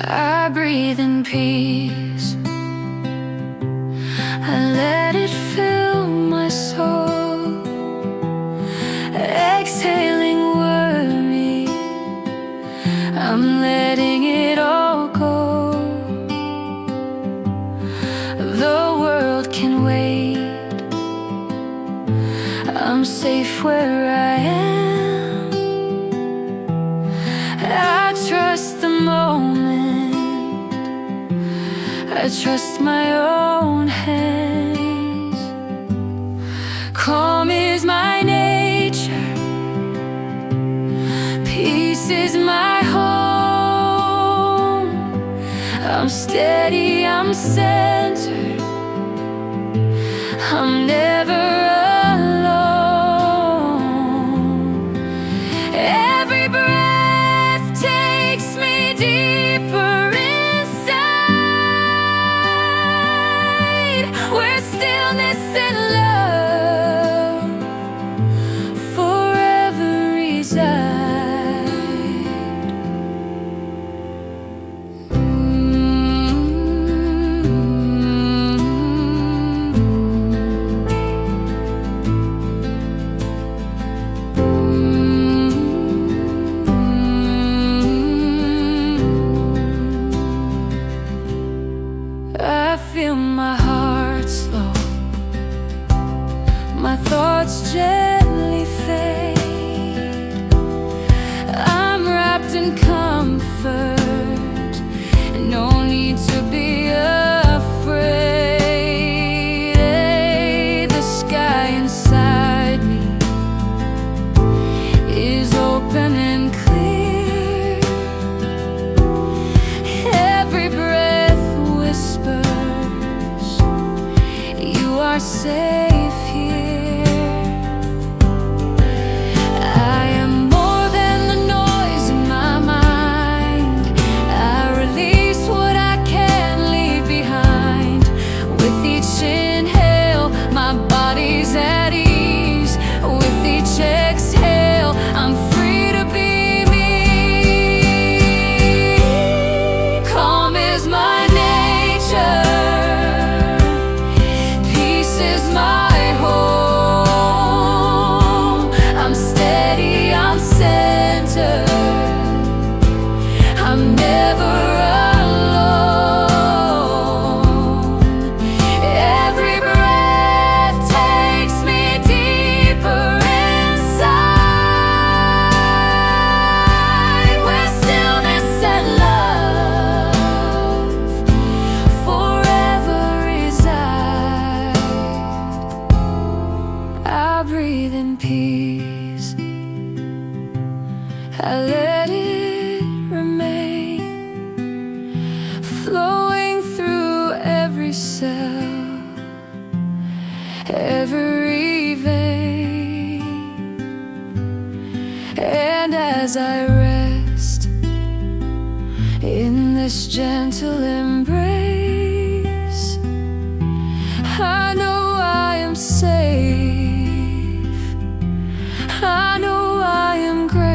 I breathe in peace. I let it fill my soul. Exhaling worry, I'm letting it all go. The world can wait. I'm safe where I am. I trust the moment. I trust my own hands. Calm is my nature. Peace is my home. I'm steady, I'm centered. I'm never alone. Every breath takes me deeper inside, where stillness and love forever reside. I feel my heart slow, my thoughts gently fade. I'm wrapped in comfort, no need to be afraid. The sky inside me is open and clear. Every breath whispers, you are safe here. I am more than the noise in my mind. I release what I can't leave behind. With each inhale, my body's at ease. With each exhale, I'm free to be me. Calm is my nature. Peace is my home. I'm steady, I'm centered. I'm never alone. Every breath takes me deeper inside, where stillness and love forever reside. I breathe in peace. I let it remain, flowing through every cell, every vein. And as I rest in this gentle embrace, I know I am safe. I know I am grace.